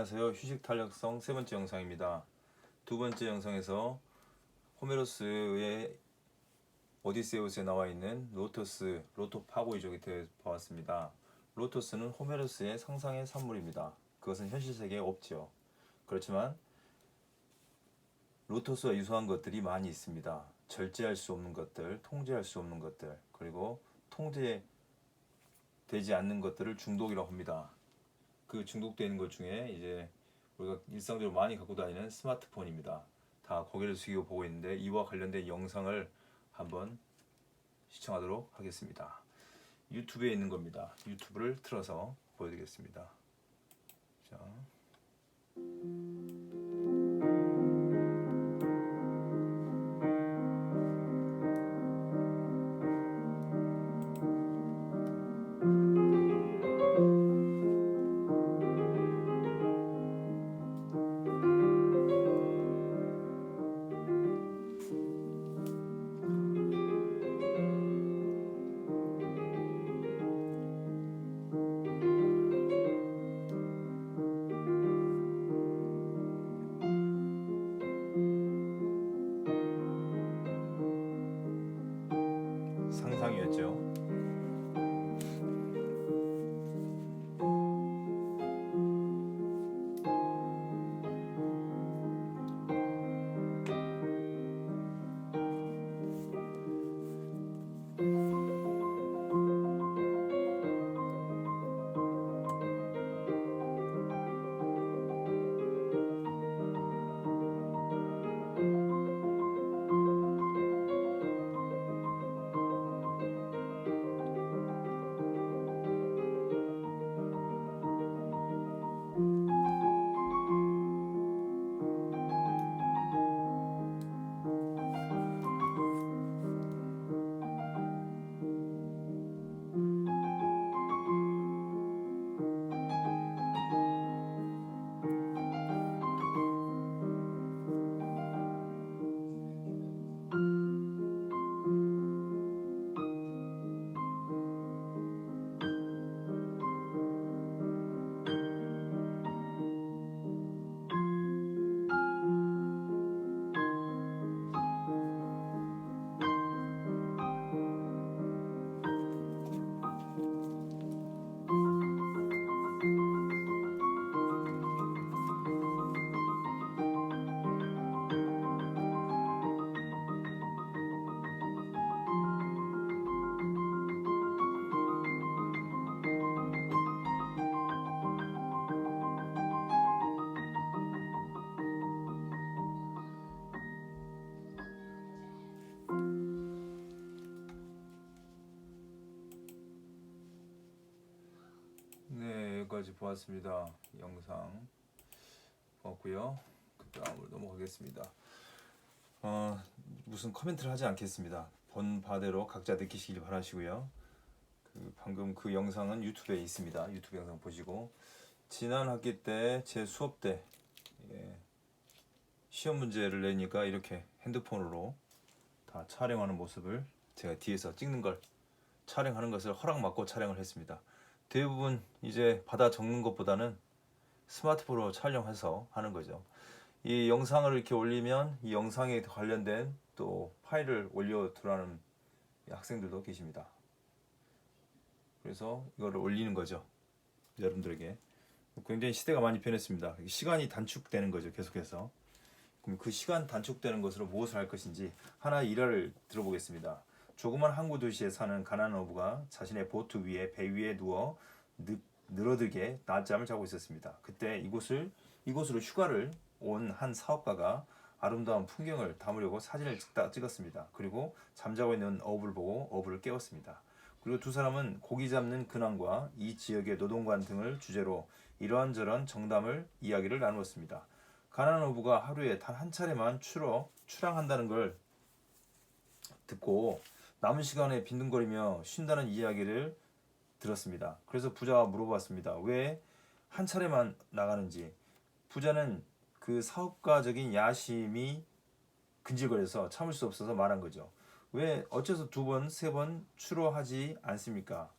안녕하세요. 휴식 탄력성 세 번째 영상입니다. 두 번째 영상에서 호메로스의 오디세우스에 나와 있는 로토스, 로토파고이족에 대해 보았습니다. 로토스는 호메로스의 상상의 산물입니다. 그것은 현실 세계에 없지요. 그렇지만 로토스와 유사한 것들이 많이 있습니다. 절제할 수 없는 것들, 통제할 수 없는 것들, 그리고 통제되지 않는 것들을 중독이라고 합니다. 그 중독되어 있는 것 중에 이제 우리가 일상적으로 많이 갖고 다니는 스마트폰입니다. 다 고개를 숙이고 보고 있는데 이와 관련된 영상을 한번 시청하도록 하겠습니다. 유튜브에 있는 겁니다. 유튜브를 틀어서 보여드리겠습니다. 자. 상상이었죠. 네, 여기까지 보았습니다. 영상 보았고요. 그 다음으로 넘어가겠습니다. 무슨 코멘트를 하지 않겠습니다. 본 바대로 각자 느끼시길 바라시고요. 방금 그 영상은 유튜브에 있습니다. 유튜브 영상 보시고 지난 학기 때 제 수업 때 시험 문제를 내니까 이렇게 핸드폰으로 다 촬영하는 모습을 제가 뒤에서 찍는 걸 촬영하는 것을 허락받고 촬영을 했습니다. 대부분 이제 받아 적는 것보다는 스마트폰으로 촬영해서 하는 거죠. 이 영상을 이렇게 올리면 이 영상에 관련된 또 파일을 올려두라는 학생들도 계십니다. 그래서 이거를 올리는 거죠. 여러분들에게. 굉장히 시대가 많이 변했습니다. 시간이 단축되는 거죠. 계속해서. 그럼 그 시간 단축되는 것으로 무엇을 할 것인지 하나의 일화를 들어보겠습니다. 조그만 항구 도시에 사는 가난한 어부가 자신의 보트 위에 배 위에 누워 늘어들게 낮잠을 자고 있었습니다. 그때 이곳으로 휴가를 온 한 사업가가 아름다운 풍경을 담으려고 사진을 찍었습니다. 그리고 잠자고 있는 어부를 보고 어부를 깨웠습니다. 그리고 두 사람은 고기 잡는 근황과 이 지역의 노동관 등을 주제로 이러한저러한 정담을 이야기를 나누었습니다. 가난한 어부가 하루에 단 한 차례만 출항한다는 걸 듣고 남은 시간에 빈둥거리며 쉰다는 이야기를 들었습니다. 그래서 부자가 물어봤습니다. 왜 한 차례만 나가는지. 부자는 그 사업가적인 야심이 근질거려서 참을 수 없어서 말한 거죠. 왜 어째서 두 번, 세 번 출어하지 않습니까?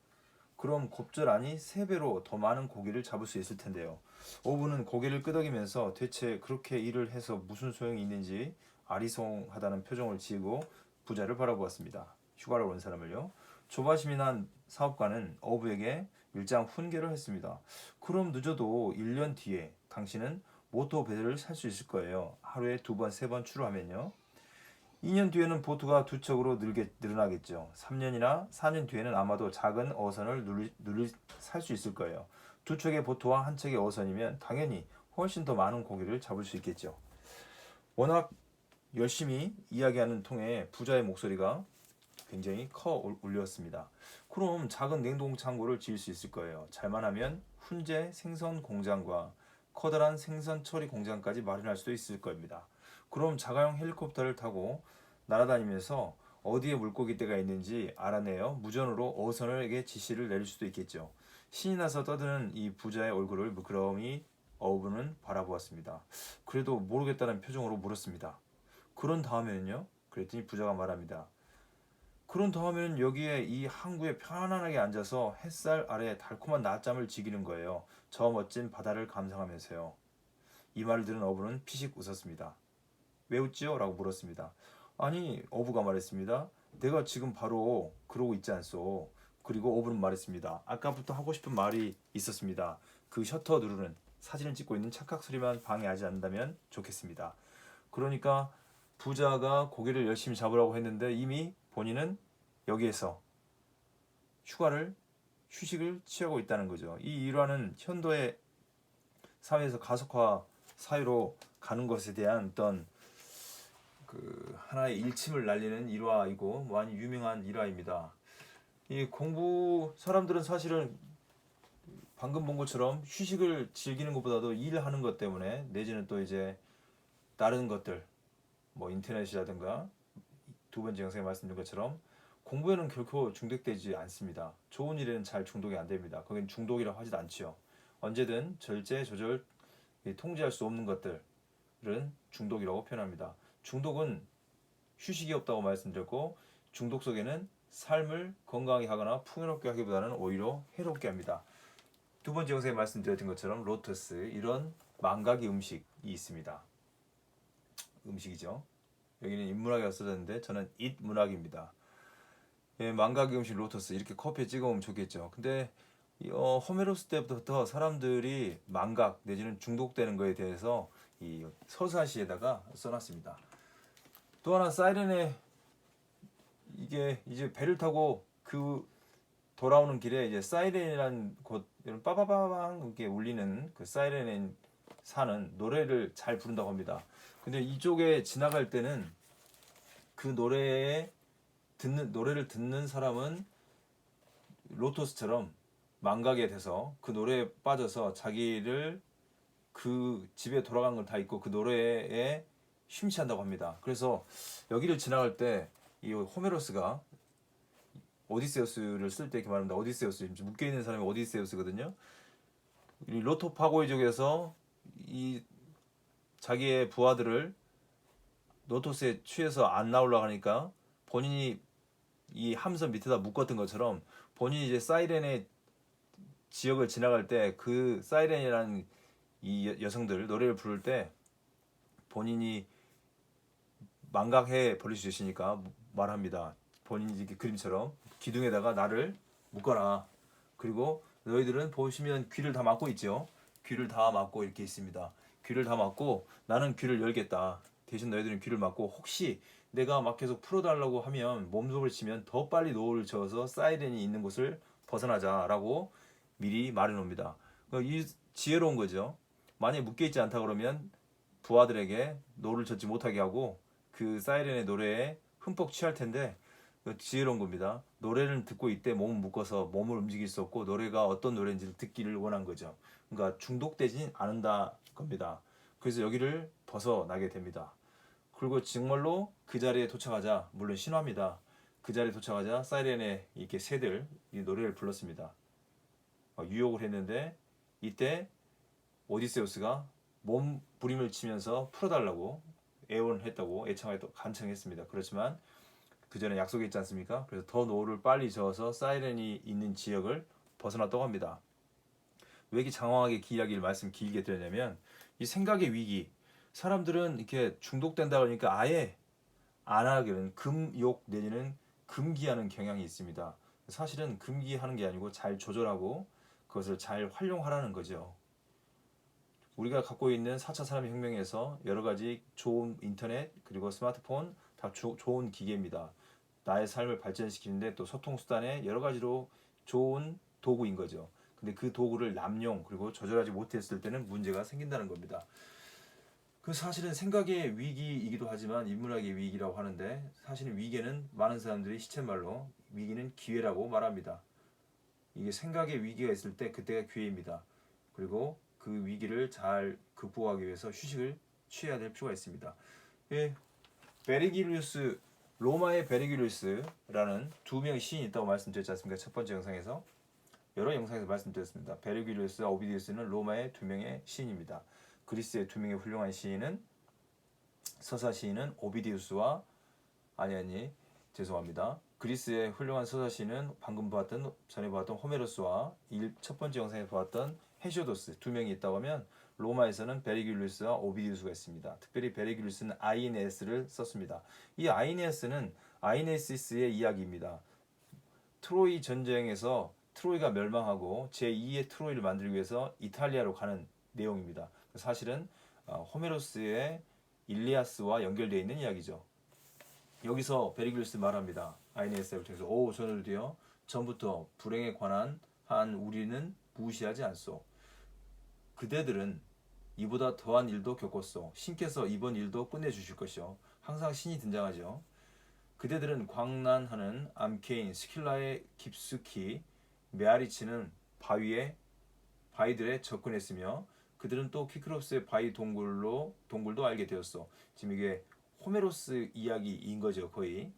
그럼 곱절하니 3배로 더 많은 고기를 잡을 수 있을 텐데요. 어부는 고개를 끄덕이면서 대체 그렇게 일을 해서 무슨 소용이 있는지 아리송하다는 표정을 지으고 부자를 바라보았습니다. 휴가를 온 사람을요. 조바심이 난 사업가는 어부에게 일장 훈계를 했습니다. 그럼 늦어도 1년 뒤에 당신은 모터 배를 살 수 있을 거예요. 하루에 2번, 3번 출하하면요. 2년 뒤에는 보트가 2척으로 늘어나겠죠. 3년이나 4년 뒤에는 아마도 작은 어선을 살 수 있을 거예요. 2척의 보트와 1척의 어선이면 당연히 훨씬 더 많은 고기를 잡을 수 있겠죠. 워낙 열심히 이야기하는 통에 부자의 목소리가 굉장히 커 울렸습니다. 그럼 작은 냉동창고를 지을 수 있을 거예요. 잘만 하면 훈제 생선 공장과 커다란 생선 처리 공장까지 마련할 수도 있을 겁니다. 그럼 자가용 헬리콥터를 타고 날아다니면서 어디에 물고기 떼가 있는지 알아내어 무전으로 어선에게 지시를 내릴 수도 있겠죠. 신이 나서 떠드는 이 부자의 얼굴을 물끄러미 어부는 바라보았습니다. 그래도 모르겠다는 표정으로 물었습니다. 그런 다음에는요? 그랬더니 부자가 말합니다. 그런 다음에는 여기에 이 항구에 편안하게 앉아서 햇살 아래 달콤한 낮잠을 즐기는 거예요. 저 멋진 바다를 감상하면서요. 이 말을 들은 어부는 피식 웃었습니다. 왜 웃지요? 라고 물었습니다. 아니, 어부가 말했습니다. 내가 지금 바로 그러고 있지 않소. 그리고 어부는 말했습니다. 아까부터 하고 싶은 말이 있었습니다. 그 셔터 누르는 사진을 찍고 있는 착각 소리만 방해하지 않는다면 좋겠습니다. 그러니까 부자가 고기를 열심히 잡으라고 했는데 이미 본인은 여기에서 휴식을 취하고 있다는 거죠. 이 일화는 현도의 사회에서 가속화 사회로 가는 것에 대한 어떤 그 하나의 일침을 날리는 일화이고 많이 유명한 일화입니다. 이 공부 사람들은 사실은 방금 본 것처럼 휴식을 즐기는 것보다도 일하는 것 때문에 내지는 또 이제 다른 것들 뭐 인터넷이라든가 2번째 영상에 말씀드린 것처럼 공부에는 결코 중독되지 않습니다. 좋은 일에는 잘 중독이 안 됩니다. 거긴 중독이라고 하지도 않지요. 언제든 절제, 조절, 통제할 수 없는 것들은 중독이라고 표현합니다. 중독은 휴식이 없다고 말씀드렸고 중독 속에는 삶을 건강하게 하거나 풍요롭게 하기보다는 오히려 해롭게 합니다. 2번째 영상에 말씀드렸던 것처럼 로터스 이런 망각의 음식이 있습니다. 음식이죠. 여기는 인문학이라고 써졌는데 저는 잇문학입니다. 예, 망각의 음식 로터스 이렇게 커피에 찍어 먹으면 좋겠죠. 근데 호메로스 때부터 사람들이 망각 내지는 중독되는 거에 대해서 이 서사시에다가 써놨습니다. 또 하나 사이렌의 이게 이제 배를 타고 그 돌아오는 길에 이제 사이렌이라는 곳 이런 빠바바방 이렇게 울리는 그 사이렌의 사는 노래를 잘 부른다고 합니다. 근데 이쪽에 지나갈 때는 그 노래를 듣는 사람은 로토스처럼 망각에 돼서 그 노래에 빠져서 자기를 그 집에 돌아간 걸 다 잊고 그 노래에 심취한다고 합니다. 그래서 여기를 지나갈 때 이 호메로스가 오디세우스를 쓸 때 이렇게 말합니다. 오디세우스 묶여 있는 사람이 오디세우스거든요. 이 로토파고이족에서 이 자기의 부하들을 노토스에 취해서 안 나오려고 하니까 본인이 이 함선 밑에다 묶었던 것처럼 본인이 이제 사이렌의 지역을 지나갈 때 그 사이렌이라는 이 여성들 노래를 부를 때 본인이 망각해 버릴 수 있으니까 말합니다. 본인이 이렇게 그림처럼 기둥에다가 나를 묶어라. 그리고 너희들은 보시면 귀를 다 막고 있죠. 귀를 다 막고 이렇게 있습니다. 귀를 다 막고 나는 귀를 열겠다. 대신 너희들은 귀를 막고 혹시 내가 막 계속 풀어달라고 하면 몸속을 치면 더 빨리 노를 저어서 사이렌이 있는 곳을 벗어나자라고 미리 말해놓습니다. 이 지혜로운 거죠. 만약에 묶여있지 않다 그러면 부하들에게 노를 젓지 못하게 하고 그 사이렌의 노래에 흠뻑 취할 텐데 지혜로운 겁니다. 노래를 듣고 이때 몸을 묶어서 몸을 움직일 수 없고 노래가 어떤 노래인지를 듣기를 원한 거죠. 그러니까 중독되진 않는다 겁니다. 그래서 여기를 벗어나게 됩니다. 그리고 정말로 그 자리에 도착하자, 물론 신화입니다. 그 자리에 도착하자 사이렌의 이렇게 새들 이 노래를 불렀습니다. 유혹을 했는데 이때 오디세우스가 몸부림을 치면서 풀어달라고 애원했다고 애청하였다고 간청했습니다. 그렇지만 그 전에 약속했지 않습니까? 그래서 더 노를 빨리 저어서 사이렌이 있는 지역을 벗어났다고 합니다. 왜 이렇게 장황하게 이야기를 말씀 길게 드렸냐면 이 생각의 위기, 사람들은 이렇게 중독된다 그러니까 아예 안 하기는 금욕 내지는 금기하는 경향이 있습니다. 사실은 금기하는 게 아니고 잘 조절하고 그것을 잘 활용하라는 거죠. 우리가 갖고 있는 4차 산업혁명에서 여러 가지 좋은 인터넷 그리고 스마트폰 다 좋은 기계입니다. 나의 삶을 발전시키는데 또 소통수단의 여러 가지로 좋은 도구인 거죠. 근데 그 도구를 남용 그리고 조절하지 못했을 때는 문제가 생긴다는 겁니다. 그 사실은 생각의 위기이기도 하지만 인문학의 위기라고 하는데 사실은 위기는 많은 사람들이 시쳇말로 위기는 기회라고 말합니다. 이게 생각의 위기가 있을 때 그때가 기회입니다. 그리고 그 위기를 잘 극복하기 위해서 휴식을 취해야 될 필요가 있습니다. 예, 베르길리우스 로마의 베르길리우스라는 두 명의 시인이 있다고 말씀드렸지 않습니까? 첫 번째 영상에서 여러 영상에서 말씀드렸습니다. 베르길리우스와 오비디우스는 로마의 두 명의 시인입니다. 그리스의 두 명의 훌륭한 시인은 서사 시인은 오비디우스와 죄송합니다. 그리스의 훌륭한 서사 시인은 방금 전에 보았던 호메로스와 첫 번째 영상에서 보았던 헤시오도스 두 명이 있다고 하면 로마에서는 베르길리우스와 오비디우스가 있습니다. 특별히 베르길리우스는 아이네스를 썼습니다. 이 아이네스는 아이네시스의 이야기입니다. 트로이 전쟁에서 트로이가 멸망하고 제2의 트로이를 만들기 위해서 이탈리아로 가는 내용입니다. 사실은 호메로스의 일리아스와 연결되어 있는 이야기죠. 여기서 베르길리우스 말합니다. 아이네스를 통해서 저들도요 전부터 불행에 관한 한 우리는 무시하지 않소. 그대들은 이보다 더한 일도 겪었소. 신께서 이번 일도 끝내주실 것이요. 항상 신이 등장하죠. 그대들은 광란하는 암케인 스킬라에 깊숙이 메아리치는 바위들에 접근했으며 그들은 또 키크로스의 바위 동굴도 알게 되었어. 지금 이게 호메로스 이야기인 거죠, 거의.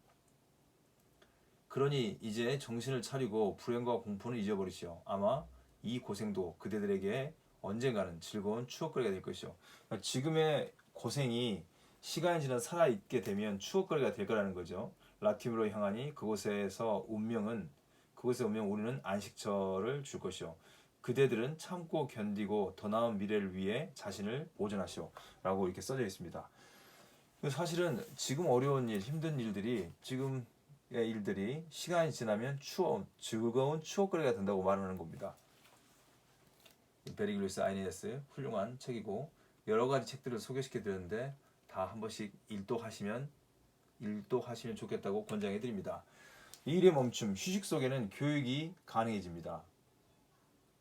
그러니 이제 정신을 차리고 불행과 공포는 잊어버리시오. 아마 이 고생도 그대들에게 언젠가는 즐거운 추억거리가 될 것이오. 그러니까 지금의 고생이 시간이 지나 살아있게 되면 추억거리가 될 거라는 거죠. 라팀으로 향하니 그곳의 운명은 우리는 안식처를 줄 것이오. 그대들은 참고 견디고 더 나은 미래를 위해 자신을 보존하시오. 라고 이렇게 써져 있습니다. 사실은 지금 어려운 일, 힘든 일들이 지금의 일들이 시간이 지나면 즐거운 추억거리가 된다고 말하는 겁니다. 베르길리우스 아이네스 훌륭한 책이고 여러 가지 책들을 소개시켜 드렸는데 다 한 번씩 일독하시면 좋겠다고 권장해 드립니다. 이 일의 멈춤, 휴식 속에는 교육이 가능해집니다.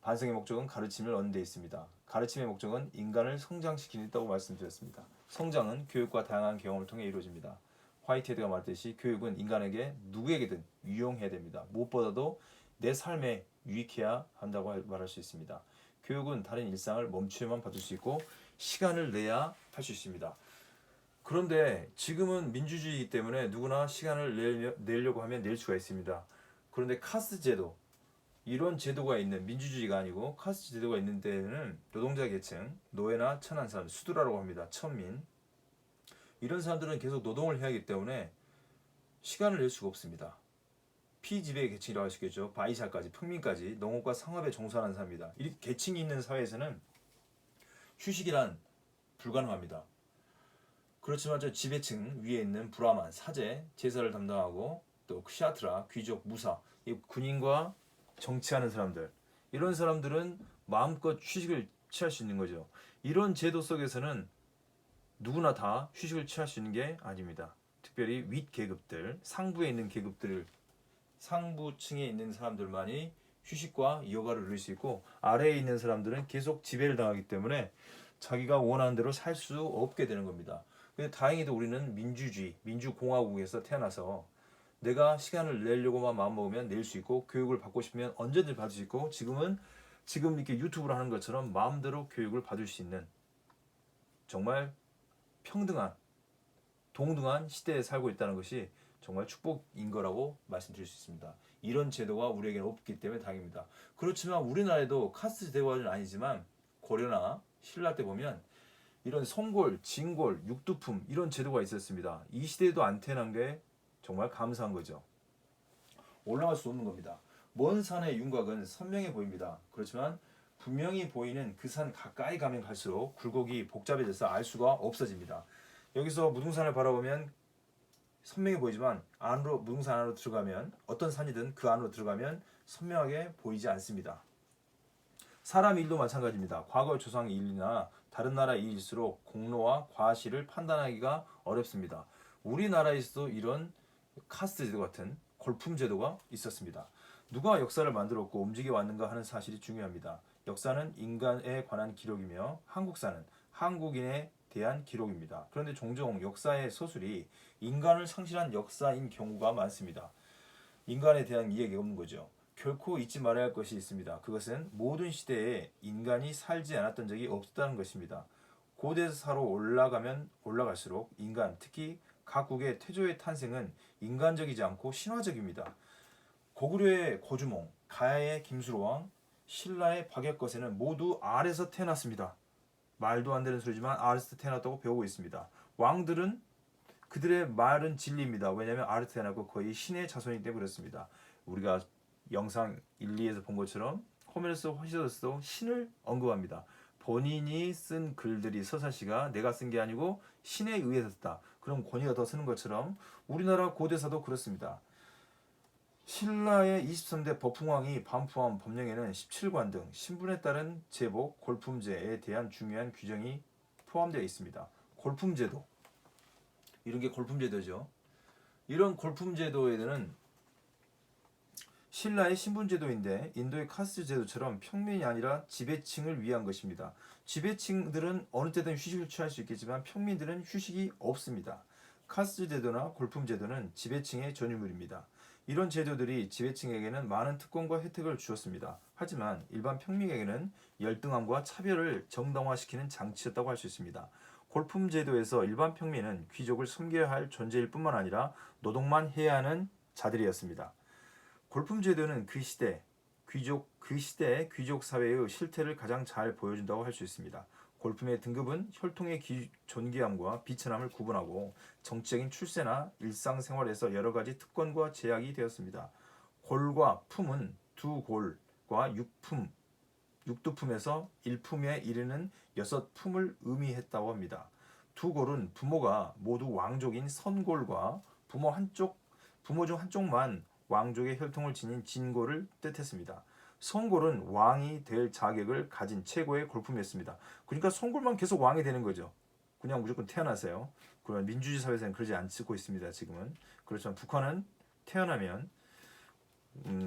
반성의 목적은 가르침을 얻는 데 있습니다. 가르침의 목적은 인간을 성장시키겠다고 말씀드렸습니다. 성장은 교육과 다양한 경험을 통해 이루어집니다. 화이트헤드가 말했듯이 교육은 인간에게 누구에게든 유용해야 됩니다. 무엇보다도 내 삶에 유익해야 한다고 말할 수 있습니다. 교육은 다른 일상을 멈추어만 받을 수 있고 시간을 내야 할 수 있습니다. 그런데 지금은 민주주의이기 때문에 누구나 시간을 내려고 하면 낼 수가 있습니다. 그런데 카스트 제도, 이런 제도가 있는 민주주의가 아니고 카스트 제도가 있는 데는 노동자 계층, 노예나 천한 사람, 수두라고 합니다. 천민. 이런 사람들은 계속 노동을 해야 하기 때문에 시간을 낼 수가 없습니다. 피지배 계층이라고 할 수 있겠죠. 바이샤까지, 평민까지 농업과 상업에 종사하는 사람입니다. 이 계층이 있는 사회에서는 휴식이란 불가능합니다. 그렇지만 저 지배층 위에 있는 브라만, 사제, 제사를 담당하고 또 ksiatra, 귀족, 무사, 이 군인과 정치하는 사람들, 이런 사람들은 마음껏 휴식을 취할 수 있는 거죠. 이런 제도 속에서는 누구나 다 휴식을 취할 수 있는 게 아닙니다. 특별히 윗 계급들, 상부에 있는 계급들, 상부층에 있는 사람들만이 휴식과 여가를 누릴 수 있고 아래에 있는 사람들은 계속 지배를 당하기 때문에 자기가 원하는 대로 살 수 없게 되는 겁니다. 근데 다행히도 우리는 민주주의, 민주공화국에서 태어나서 내가 시간을 내려고만 마음먹으면 낼 수 있고 교육을 받고 싶으면 언제든 받을 수 있고 지금 이렇게 유튜브를 하는 것처럼 마음대로 교육을 받을 수 있는 정말 평등한 동등한 시대에 살고 있다는 것이 정말 축복인 거라고 말씀드릴 수 있습니다. 이런 제도가 우리에게는 없기 때문에 다행입니다. 그렇지만 우리나라에도 카스트 제도는 아니지만 고려나 신라 때 보면 이런 성골, 진골, 육두품 이런 제도가 있었습니다. 이 시대에도 안 태어난 게 정말 감사한 거죠. 올라갈 수 없는 겁니다. 먼 산의 윤곽은 선명해 보입니다. 그렇지만 분명히 보이는 그 산 가까이 가면 갈수록 굴곡이 복잡해져서 알 수가 없어집니다. 여기서 무등산을 바라보면 선명해 보이지만 안으로 무등산 안으로 들어가면 어떤 산이든 그 안으로 들어가면 선명하게 보이지 않습니다. 사람 일도 마찬가지입니다. 과거 조상 일이나 다른 나라 일일수록 공로와 과실을 판단하기가 어렵습니다. 우리나라에서도 이런 카스트 제도 같은 골품 제도가 있었습니다. 누가 역사를 만들었고 움직여 왔는가 하는 사실이 중요합니다. 역사는 인간에 관한 기록이며 한국사는 한국인에 대한 기록입니다. 그런데 종종 역사의 서술이 인간을 상실한 역사인 경우가 많습니다. 인간에 대한 이야기가 없는 거죠. 결코 잊지 말아야 할 것이 있습니다. 그것은 모든 시대에 인간이 살지 않았던 적이 없다는 것입니다. 고대사로 올라가면 올라갈수록 인간, 특히 각국의 태조의 탄생은 인간적이지 않고 신화적입니다. 고구려의 고주몽, 가야의 김수로왕, 신라의 박역거세는 모두 알에서 태어났습니다. 말도 안 되는 소리지만 알에서 태어났다고 배우고 있습니다. 왕들은 그들의 말은 진리입니다. 왜냐하면 알에서 태어나고 거의 신의 자손이기 때문에 그렇습니다. 우리가 영상 1, 2에서 본 것처럼 호메로스 호시도스도 신을 언급합니다. 본인이 쓴 글들이 서사시가 내가 쓴 게 아니고 신에 의해서 썼다. 그럼 권위가 더 쓰는 것처럼 우리나라 고대사도 그렇습니다. 신라의 23대 버풍왕이 반포한 법령에는 17관 등 신분에 따른 제복, 골품제에 대한 중요한 규정이 포함되어 있습니다. 골품제도, 이런 게 골품제도죠. 이런 골품제도에는 신라의 신분제도인데 인도의 카스트 제도처럼 평민이 아니라 지배층을 위한 것입니다. 지배층들은 어느 때든 휴식을 취할 수 있겠지만 평민들은 휴식이 없습니다. 카스트 제도나 골품제도는 지배층의 전유물입니다. 이런 제도들이 지배층에게는 많은 특권과 혜택을 주었습니다. 하지만 일반 평민에게는 열등함과 차별을 정당화시키는 장치였다고 할 수 있습니다. 골품제도에서 일반 평민은 귀족을 섬겨야 할 존재일 뿐만 아니라 노동만 해야 하는 자들이었습니다. 골품제도는 그 시대의 귀족 사회의 실태를 가장 잘 보여준다고 할 수 있습니다. 골품의 등급은 혈통의 존귀함과 비천함을 구분하고 정치적인 출세나 일상생활에서 여러 가지 특권과 제약이 되었습니다. 골과 품은 두 골과 육두품에서 일품에 이르는 6품을 의미했다고 합니다. 두 골은 부모가 모두 왕족인 선골과 부모 중 한쪽만 왕족의 혈통을 지닌 진골을 뜻했습니다. 선골은 왕이 될 자격을 가진 최고의 골품이었습니다. 그러니까 선골만 계속 왕이 되는 거죠. 그냥 무조건 태어나세요. 그런 민주주의 사회에서는 그러지 않고 있습니다. 지금은. 그렇지만 북한은 태어나면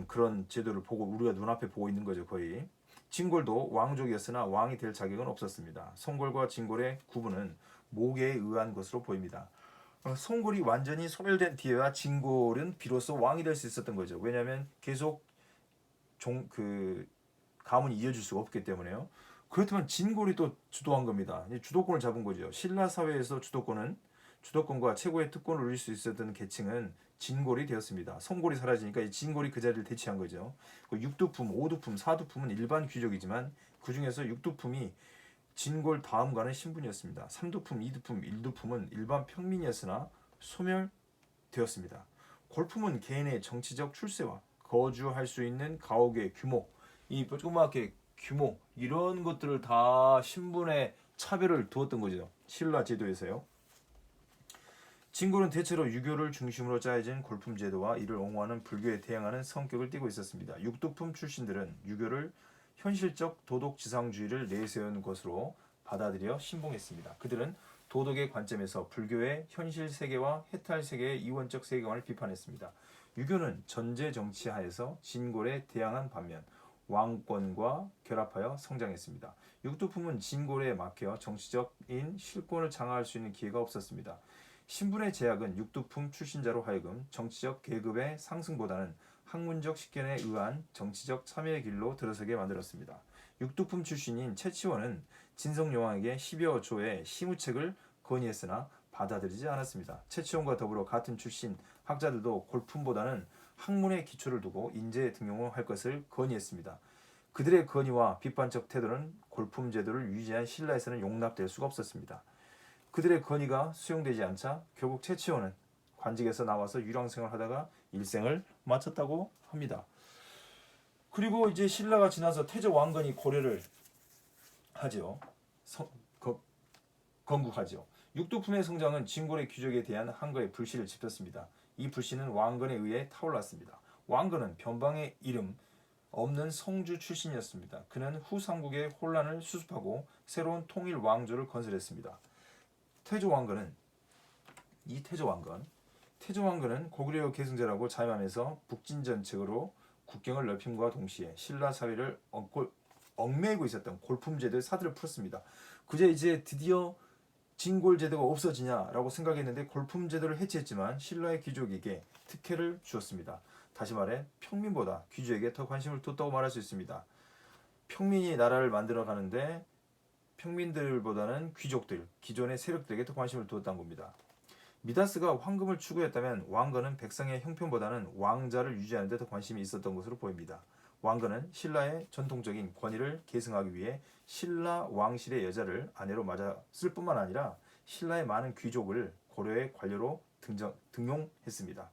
그런 제도를 보고 우리가 눈앞에 보고 있는 거죠. 거의. 진골도 왕족이었으나 왕이 될 자격은 없었습니다. 선골과 진골의 구분은 목에 의한 것으로 보입니다. 선골이 완전히 소멸된 뒤에야 진골은 비로소 왕이 될 수 있었던 거죠. 왜냐하면 계속 가문이 이어질 수가 없기 때문에요. 그렇다면 진골이 또 주도한 겁니다. 주도권을 잡은 거죠. 신라 사회에서 주도권과 최고의 특권을 누릴 수 있었던 계층은 진골이 되었습니다. 선골이 사라지니까 이 진골이 그 자리를 대체한 거죠. 육두품, 오두품, 사두품은 일반 귀족이지만 그 중에서 육두품이 진골 다음 가는 신분이었습니다. 3두품, 2두품, 1두품은 일반 평민이었으나 소멸되었습니다. 골품은 개인의 정치적 출세와 거주할 수 있는 가옥의 규모, 이 조그맣게 규모 이런 것들을 다 신분의 차별을 두었던 거죠. 신라 제도에서요. 진골은 대체로 유교를 중심으로 짜여진 골품 제도와 이를 옹호하는 불교에 대항하는 성격을 띠고 있었습니다. 육두품 출신들은 유교를 현실적 도덕지상주의를 내세운 것으로 받아들여 신봉했습니다. 그들은 도덕의 관점에서 불교의 현실 세계와 해탈 세계의 이원적 세계관을 비판했습니다. 유교는 전제 정치 하에서 진골에 대항한 반면 왕권과 결합하여 성장했습니다. 육두품은 진골에 막혀 정치적인 실권을 장악할 수 있는 기회가 없었습니다. 신분의 제약은 육두품 출신자로 하여금 정치적 계급의 상승보다는 학문적 식견에 의한 정치적 참여의 길로 들어서게 만들었습니다. 육두품 출신인 최치원은 진성여왕에게 10여 조의 시무책을 건의했으나 받아들이지 않았습니다. 최치원과 더불어 같은 출신 학자들도 골품보다는 학문의 기초를 두고 인재 등용을 할 것을 건의했습니다. 그들의 건의와 비판적 태도는 골품 제도를 유지한 신라에서는 용납될 수가 없었습니다. 그들의 건의가 수용되지 않자 결국 최치원은 관직에서 나와서 유랑생활을 하다가 일생을 마쳤다고 합니다. 그리고 이제 신라가 지나서 태조 왕건이 고려를 하죠. 건국하죠. 육두품의 성장은 진골의 귀족에 대한 한거의 불씨를 지폈습니다. 이 불씨는 왕건에 의해 타올랐습니다. 왕건은 변방의 이름 없는 성주 출신이었습니다. 그는 후 삼국의 혼란을 수습하고 새로운 통일 왕조를 건설했습니다. 태조 왕건은 고구려 계승자라고 자임하면서 북진 전책으로 국경을 넓힘과 동시에 신라 사회를 얽매이고 있었던 골품제도의 사들을 풀었습니다. 그제 이제 드디어 진골제도가 없어지냐라고 생각했는데 골품제도를 해체했지만 신라의 귀족에게 특혜를 주었습니다. 다시 말해 평민보다 귀족에게 더 관심을 뒀다고 말할 수 있습니다. 평민이 나라를 만들어 가는데 평민들보다는 귀족들, 기존의 세력들에게 더 관심을 두었다는 겁니다. 미다스가 황금을 추구했다면 왕건은 백성의 형편보다는 왕자를 유지하는 데 더 관심이 있었던 것으로 보입니다. 왕건은 신라의 전통적인 권위를 계승하기 위해 신라 왕실의 여자를 아내로 맞았을 뿐만 아니라 신라의 많은 귀족을 고려의 관료로 등용했습니다.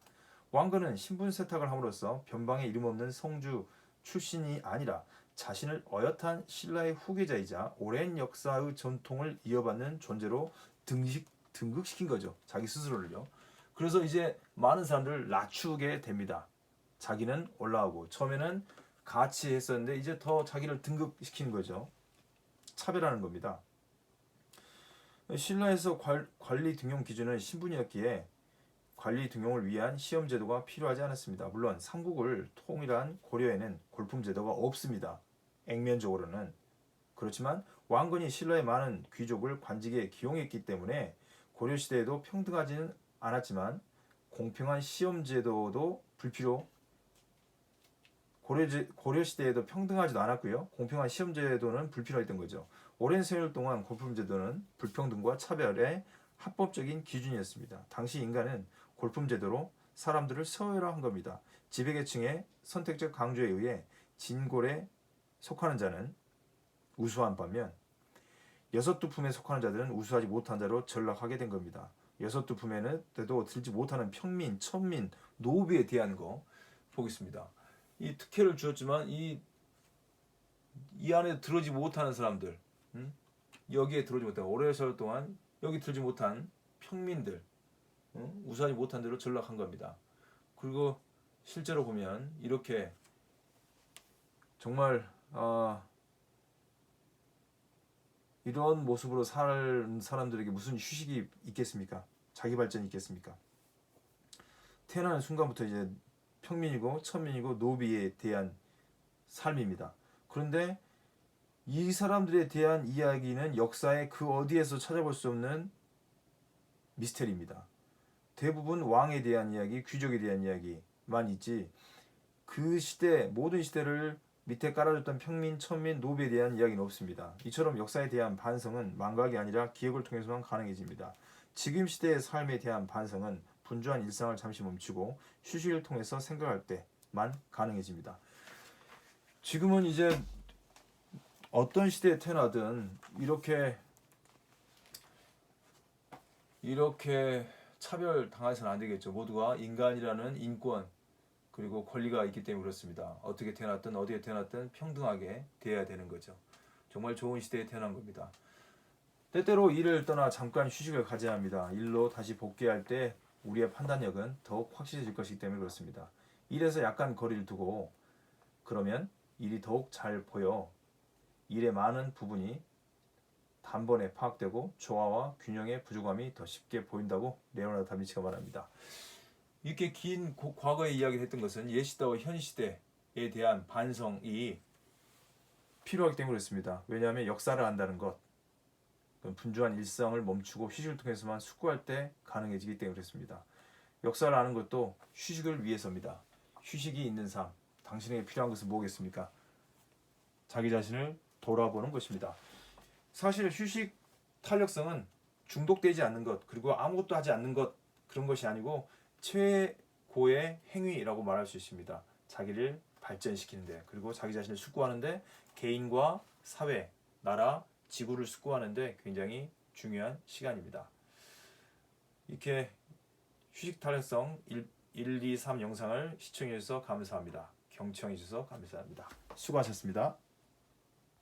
왕건은 신분 세탁을 함으로써 변방에 이름 없는 성주 출신이 아니라 자신을 어엿한 신라의 후계자이자 오랜 역사의 전통을 이어받는 존재로 등극시킨 거죠. 자기 스스로를요. 그래서 이제 많은 사람들을 낮추게 됩니다. 자기는 올라오고 처음에는 같이 했었는데 이제 더 자기를 등극시키는 거죠. 차별하는 겁니다. 신라에서 관리 등용 기준은 신분이었기에 관리 등용을 위한 시험 제도가 필요하지 않았습니다. 물론 삼국을 통일한 고려에는 골품 제도가 없습니다. 액면적으로는. 그렇지만 왕건이 신라의 많은 귀족을 관직에 기용했기 때문에 고려시대에도 평등하지는 않았지만 공평한 시험 제도도 고려시대에도 평등하지도 않았고요. 공평한 시험 제도는 불필요했던 거죠. 오랜 세월 동안 골품 제도는 불평등과 차별의 합법적인 기준이었습니다. 당시 인간은 골품 제도로 사람들을 서열화한 겁니다. 지배계층의 선택적 강조에 의해 진골에 속하는 자는 우수한 반면 여섯두품에 속하는 자들은 우수하지 못한 자로 전락하게 된 겁니다. 여섯두품에도 들지 못하는 평민, 천민, 노비에 대한 거 보겠습니다. 이 특혜를 주었지만 이 안에 들어오지 못하는 사람들, 여기에 들어오지 못한 오랜 세월 동안 여기 들지 못한 평민들, 우수하지 못한 대로 전락한 겁니다. 그리고 실제로 보면 이렇게 정말 이런 모습으로 살 사람들에게 무슨 휴식이 있겠습니까? 자기 발전이 있겠습니까? 태어나는 순간부터 이제 평민이고 천민이고 노비에 대한 삶입니다. 그런데 이 사람들에 대한 이야기는 역사의 그 어디에서 찾아볼 수 없는 미스테리입니다. 대부분 왕에 대한 이야기, 귀족에 대한 이야기만 있지 그 시대 모든 시대를 밑에 깔아줬던 평민, 천민, 노비에 대한 이야기는 없습니다. 이처럼 역사에 대한 반성은 망각이 아니라 기억을 통해서만 가능해집니다. 지금 시대의 삶에 대한 반성은 분주한 일상을 잠시 멈추고 휴식을 통해서 생각할 때만 가능해집니다. 지금은 이제 어떤 시대에 태어나든 이렇게 차별 당해서는 안 되겠죠. 모두가 인간이라는 인권 그리고 권리가 있기 때문에 그렇습니다. 어떻게 태어났든 어디에 태어났든 평등하게 대해야 되는 거죠. 정말 좋은 시대에 태어난 겁니다. 때때로 일을 떠나 잠깐 휴식을 가져야 합니다. 일로 다시 복귀할 때 우리의 판단력은 더욱 확실해질 것이기 때문에 그렇습니다. 일에서 약간 거리를 두고 그러면 일이 더욱 잘 보여 일의 많은 부분이 단번에 파악되고 조화와 균형의 부족함이 더 쉽게 보인다고 레오나르도 다빈치가 말합니다. 이렇게 긴 과거의 이야기를 했던 것은 옛시대와 현시대에 대한 반성이 필요하기 때문에 그렇습니다. 왜냐하면 역사를 안다는 것, 분주한 일상을 멈추고 휴식을 통해서만 숙고할 때 가능해지기 때문에 그렇습니다. 역사를 아는 것도 휴식을 위해서입니다. 휴식이 있는 삶, 당신에게 필요한 것은 뭐겠습니까? 자기 자신을 돌아보는 것입니다. 사실 휴식 탄력성은 중독되지 않는 것, 그리고 아무것도 하지 않는 것 그런 것이 아니고 최고의 행위라고 말할 수 있습니다. 자기를 발전시키는데 그리고 자기 자신을 숙고하는데 개인과 사회, 나라, 지구를 숙고하는데 굉장히 중요한 시간입니다. 이렇게 휴식 탄력성 1, 2, 3 영상을 시청해 주셔서 감사합니다. 경청해 주셔서 감사합니다. 수고하셨습니다.